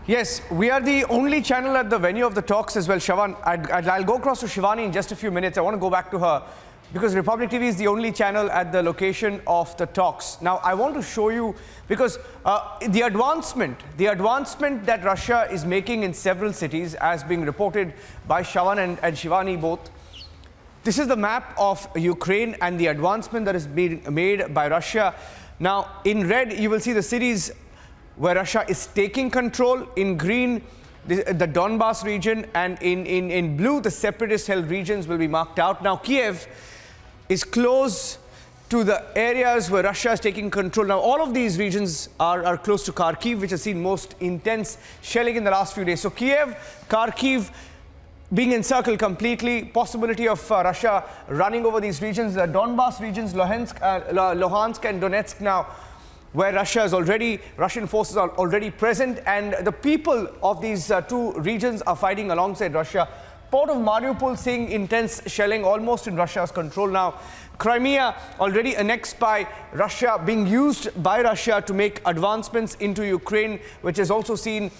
Yes, we are the only channel at the venue of the talks as well, Shawan. I'll go across to Shivani in just a few minutes. I want to go back to her because Republic TV is the only channel at the location of the talks. Now, I want to show you because the advancement that Russia is making in several cities, as being reported by Shawan and Shivani both. This is the map of Ukraine and the advancement that is being made by Russia. Now, in red, you will see the cities where Russia is taking control. In green, the Donbas region, and in blue, the separatist-held regions will be marked out. Now, Kiev is close to the areas where Russia is taking control. Now, all of these regions are close to Kharkiv, which has seen most intense shelling in the last few days. So, Kiev, Kharkiv being encircled completely, possibility of Russia running over these regions, the Donbas regions, Luhansk and Donetsk now, where Russian forces are already present, and the people of these two regions are fighting alongside Russia. Port of Mariupol seeing intense shelling almost in Russia's control now. Crimea already annexed by Russia, being used by Russia to make advancements into Ukraine, which has also seen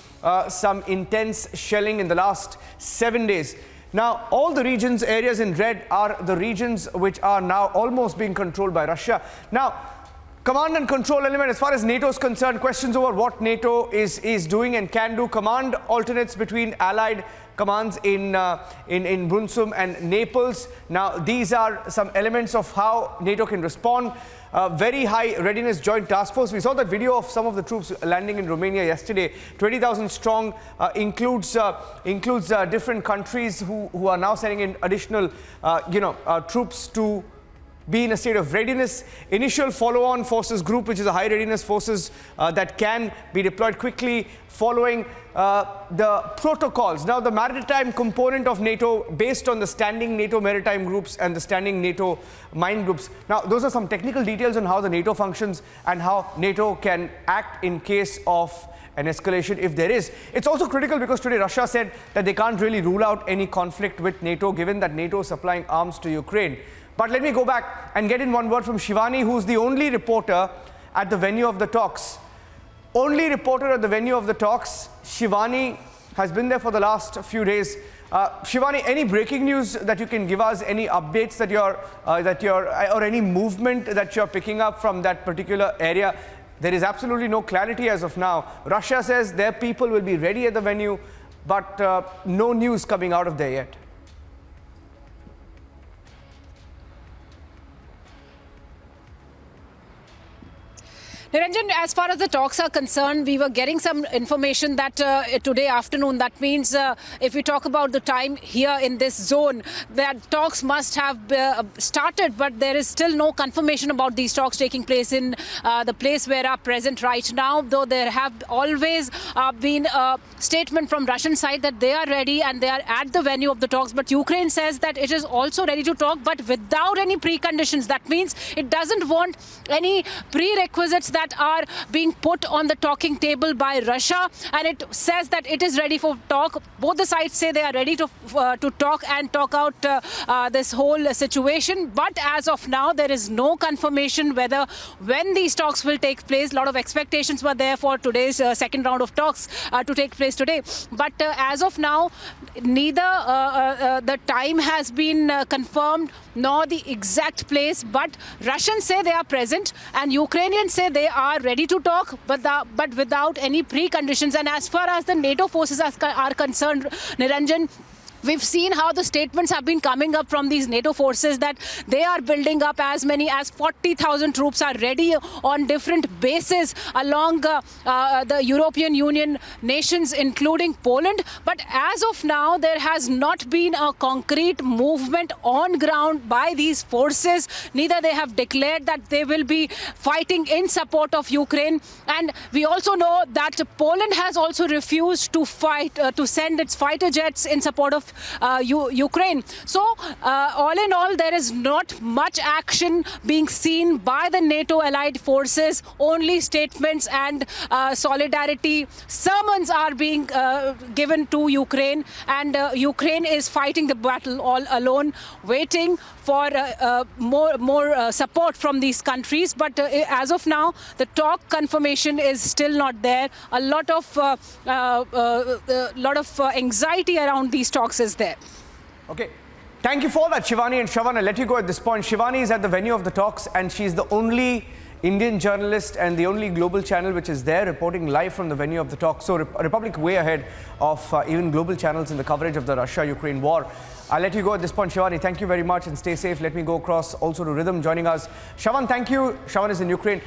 some intense shelling in the last 7 days. Now, all the regions, areas in red, are the regions which are now almost being controlled by Russia. Now, command and control element, as far as NATO is concerned, questions over what NATO is doing and can do. Command alternates between allied commands in Brunsum and Naples. Now, these are some elements of how NATO can respond. Very high readiness joint task force. We saw that video of some of the troops landing in Romania yesterday. 20,000 strong, includes different countries who are now sending in additional, troops to be in a state of readiness. Initial follow-on forces group, which is a high readiness forces that can be deployed quickly following the protocols. Now, the maritime component of NATO, based on the standing NATO maritime groups and the standing NATO mine groups. Now, those are some technical details on how the NATO functions and how NATO can act in case of an escalation if there is. It's also critical because today Russia said that they can't really rule out any conflict with NATO, given that NATO is supplying arms to Ukraine. But let me go back and get in one word from Shivani, who's the only reporter at the venue of the talks. Only reporter at the venue of the talks. Shivani has been there for the last few days. Shivani, any breaking news that you can give us? Any updates or any movement that you're picking up from that particular area? There is absolutely no clarity as of now. Russia says their people will be ready at the venue, but no news coming out of there yet. Niranjan, as far as the talks are concerned, we were getting some information that today afternoon, that means if we talk about the time here in this zone, that talks must have started, but there is still no confirmation about these talks taking place in the place where are present right now, though there have always been a statement from Russian side that they are ready and they are at the venue of the talks. But Ukraine says that it is also ready to talk, but without any preconditions. That means it doesn't want any prerequisites that are being put on the talking table by Russia, and it says that it is ready for talk. Both the sides say they are ready to talk and talk out this whole situation. But as of now, there is no confirmation whether when these talks will take place. A lot of expectations were there for today's second round of talks to take place today. But as of now, neither the time has been confirmed nor the exact place. But Russians say they are present and Ukrainians say they are ready to talk, but without any preconditions. And as far as the NATO forces are concerned, Niranjan, we've seen how the statements have been coming up from these NATO forces that they are building up as many as 40,000 troops are ready on different bases along the European Union nations, including Poland. But as of now, there has not been a concrete movement on ground by these forces. Neither they have declared that they will be fighting in support of Ukraine. And we also know that Poland has also refused to fight, to send its fighter jets in support of Ukraine. So all in all, there is not much action being seen by the NATO allied forces. Only statements and solidarity sermons are being given to Ukraine, and Ukraine is fighting the battle all alone, waiting for more support from these countries. But as of now, the talk confirmation is still not there. A lot of anxiety around these talks is there. Okay. Thank you for that, Shivani. And Shravan, I'll let you go at this point. Shivani is at the venue of the talks, and she's the only Indian journalist and the only global channel which is there reporting live from the venue of the talks. So Republic way ahead of even global channels in the coverage of the Russia-Ukraine war. I'll let you go at this point, Shivani. Thank you very much and stay safe. Let me go across also to Rhythm joining us. Shravan, thank you. Shravan is in Ukraine.